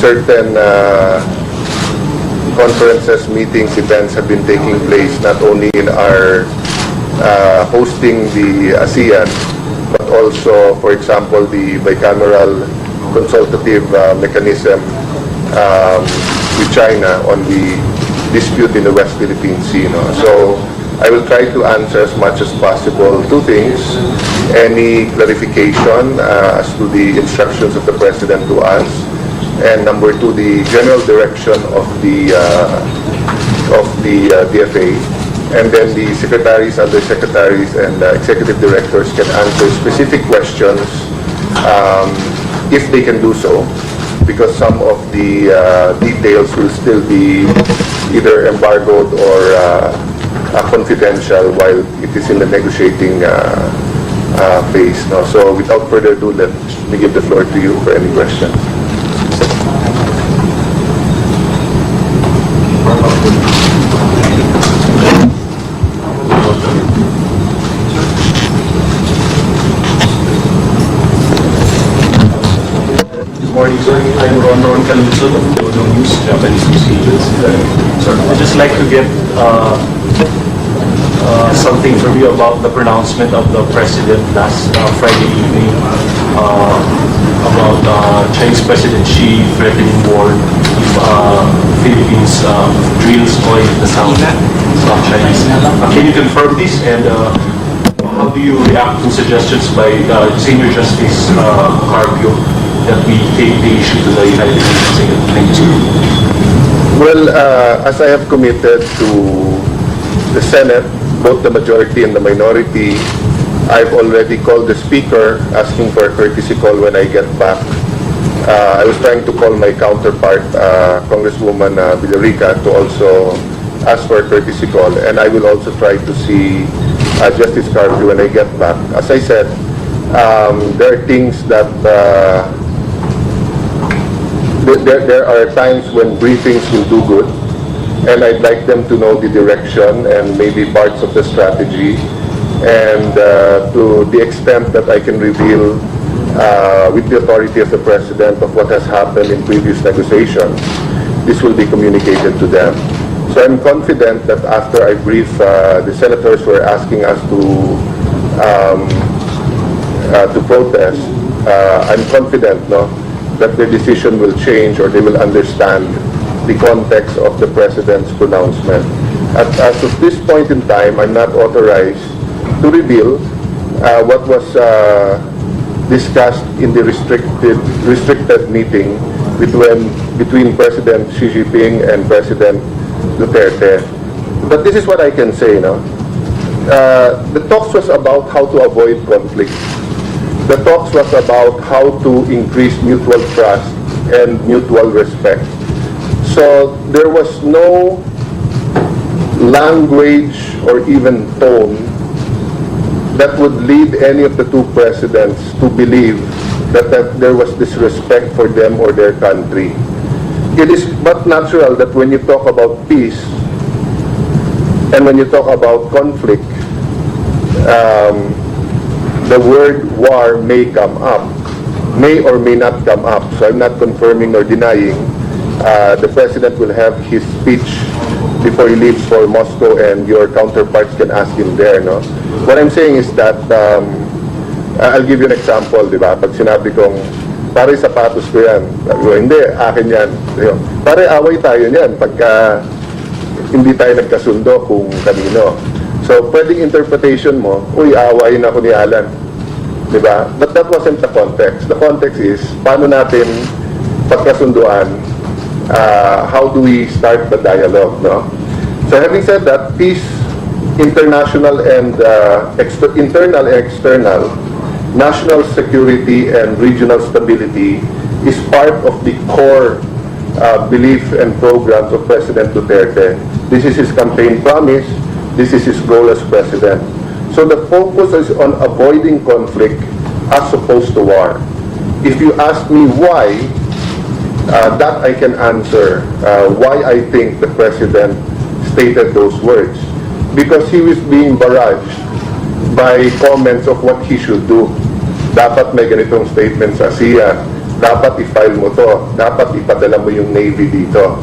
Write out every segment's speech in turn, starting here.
certain conferences, meetings, events have been taking place not only in our hosting the ASEAN, but also, for example, the bicameral consultative mechanism with China on the dispute in the West Philippine Sea. No? So I will try to answer as much as possible two things: any clarification as to the instructions of the President to us, and number two, the general direction of the DFA. And then the secretaries, undersecretaries, and executive directors can answer specific questions if they can do so, because some of the details will still be either embargoed or confidential while it is in the negotiating phase. No? So without further ado, let me give the floor to you for any questions. Morning, sir. I'm Ron Caluzon of Gulo News, Japanese News. Sir, I'd just like to get something from you about the pronouncement of the President last Friday evening about Chinese President Xi threatening war if Philippines drills oil in the south of Chinese. Can you confirm this, and how do you react to suggestions by Senior Justice Carpio that we take the issue to the United Nations? Thank you. Well, as I have committed to the Senate, both the majority and the minority, I've already called the Speaker asking for a courtesy call when I get back. I was trying to call my counterpart, Congresswoman Villarica, to also ask for a courtesy call, and I will also try to see Justice Carpio when I get back. As I said, there are things that there are times when briefings will do good, and I'd like them to know the direction and maybe parts of the strategy, and to the extent that I can reveal with the authority of the President of what has happened in previous negotiations, this will be communicated to them. So I'm confident that after I brief the senators who are asking us to protest, I'm confident that their decision will change, or they will understand the context of the President's pronouncement. As of this point in time, I'm not authorized to reveal what was discussed in the restricted meeting between President Xi Jinping and President Duterte. But this is what I can say. The talks was about how to avoid conflict. The talks was about how to increase mutual trust and mutual respect. So there was no language or even tone that would lead any of the two presidents to believe that there was disrespect for them or their country. It is but natural that when you talk about peace and when you talk about conflict, the word war may come up, may or may not come up. So I'm not confirming or denying. The President will have his speech before he leaves for Moscow, and your counterparts can ask him there. What I'm saying is that, I'll give you an example, di ba? Pag sinabi kong, pare sapatos ko yan, sabi ko, hindi, akin yan. Pare away tayo yan pagka hindi tayo nagkasundo kung kanino. So, pwedeng interpretation mo, uy, aawayin ako ni Alan. Diba? But that wasn't the context. The context is, paano natin pagkasunduan, how do we start the dialogue, So, having said that, peace, international and internal and external, national security and regional stability is part of the core belief and programs of President Duterte. This is his campaign promise. This is his goal as president. So the focus is on avoiding conflict as opposed to war. If you ask me why, that I can answer why I think the president stated those words. Because he was being barraged by comments of what he should do. Dapat may ganitong statement sa ASEAN. dapat i-file mo to, dapat ipadala mo yung Navy dito.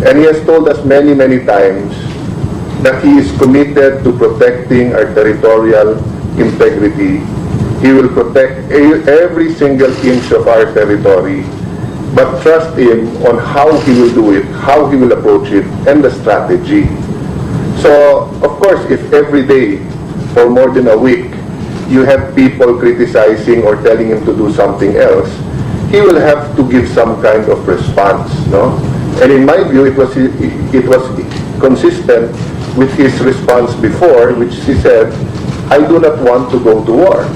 And he has told us many, many times that he is committed to protecting our territorial integrity. He will protect every single inch of our territory, but trust him on how he will do it, how he will approach it, and the strategy. So, of course, if every day for more than a week you have people criticizing or telling him to do something else, he will have to give some kind of response, no? And in my view, it was consistent with his response before, which he said, I do not want to go to war.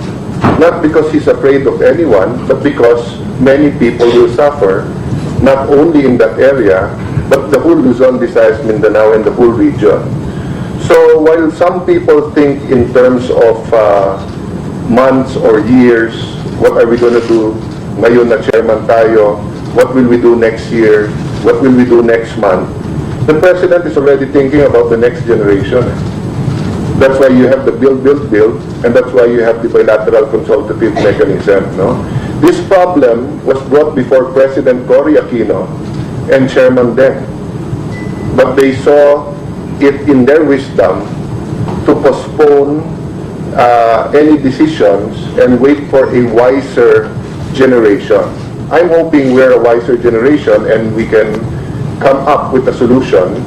Not because he's afraid of anyone, but because many people will suffer, not only in that area, but the whole Luzon, Visayas, Mindanao, and the whole region. So while some people think in terms of months or years, what are we going to do ngayon na chairman tayo, what will we do next year, what will we do next month, the President is already thinking about the next generation. That's why you have the build, and that's why you have the bilateral consultative mechanism. No? This problem was brought before President Cory Aquino and Chairman Deng, but they saw it in their wisdom to postpone any decisions and wait for a wiser generation. I'm hoping we're a wiser generation and we can come up with a solution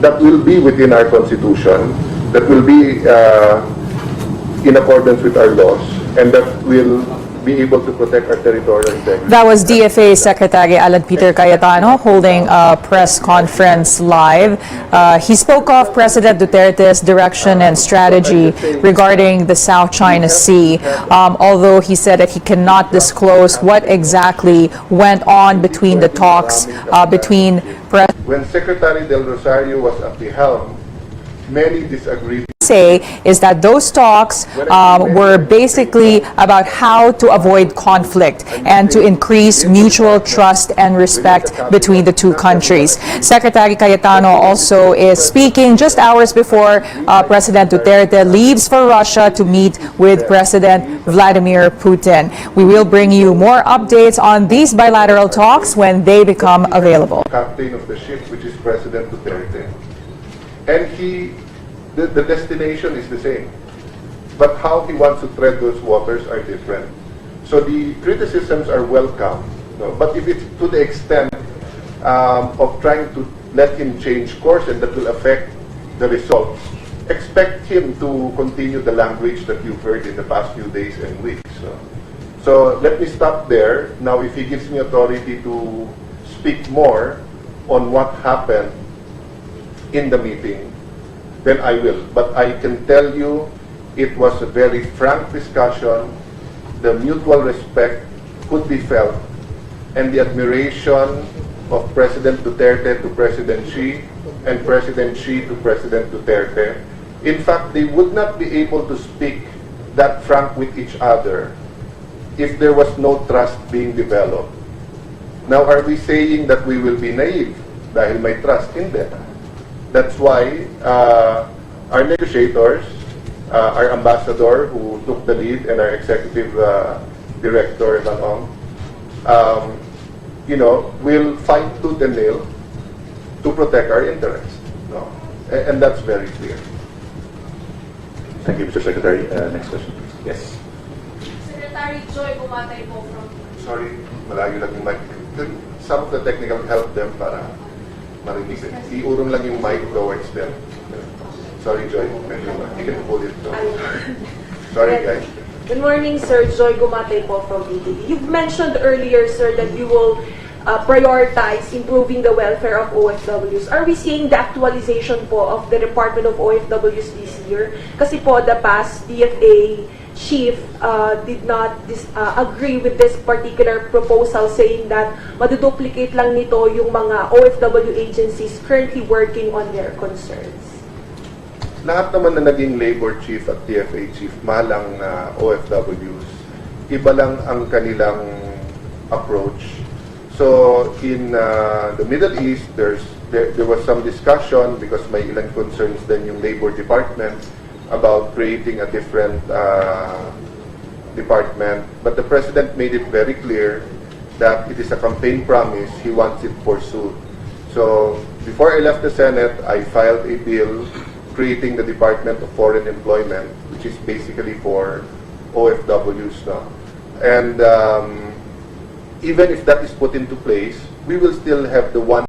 that will be within our constitution, that will be in accordance with our laws, and that will be able to protect our territorial integrity. That was DFA Secretary Alan Peter Cayetano holding a press conference live. He spoke of President Duterte's direction and strategy regarding the South China Sea, although he said that he cannot disclose what exactly went on between the talks between When Secretary Del Rosario was at the helm, many disagreed. Say is that those talks were basically about how to avoid conflict and to increase mutual trust and respect between the two countries. Secretary Cayetano also is speaking just hours before President Duterte leaves for Russia to meet with President Vladimir Putin. We will bring you more updates on these bilateral talks when they become available. Captain of the ship, which is President Duterte, and the destination is the same, but how he wants to tread those waters are different. So the criticisms are welcome, no? But if it's to the extent of trying to let him change course and that will affect the results, expect him to continue the language that you've heard in the past few days and weeks. So let me stop there. Now, if he gives me authority to speak more on what happened in the meeting, then I will. But I can tell you it was a very frank discussion. The mutual respect could be felt, and the admiration of President Duterte to President Xi and President Xi to President Duterte. In fact, they would not be able to speak that frank with each other if there was no trust being developed. Now, are we saying that we will be naive dahil may trust in them? That's why our negotiators, our ambassador who took the lead, and our executive director, will fight tooth and nail to protect our interests. No? And that's very clear. Thank you, Mr. Secretary. Next question, please. Yes. Secretary Joy Bumatay po from... Sorry, malayo lang yung mic. Some of the technical help them para marinig. Iurong lang yung mic towards them. Sorry, Joy. You can hold it. Sorry, guys. Good morning, Sir. Joy Gumatay po from PTV. You've mentioned earlier, sir, that you will prioritize improving the welfare of OFWs. Are we seeing the actualization po of the Department of OFWs this year? Kasi po, the past DFA chief did not agree with this particular proposal, saying that maduduplicate lang nito yung mga OFW agencies currently working on their concerns. Lahat naman na naging labor chief at DFA chief, malang OFWs, iba lang ang kanilang approach. So in the Middle East, there was some discussion because may ilang concerns din yung Labor Department about creating a different department, but the President made it very clear that it is a campaign promise. He wants it pursued. So, before I left the Senate, I filed a bill creating the Department of Foreign Employment, which is basically for OFWs now. And even if that is put into place, we will still have the one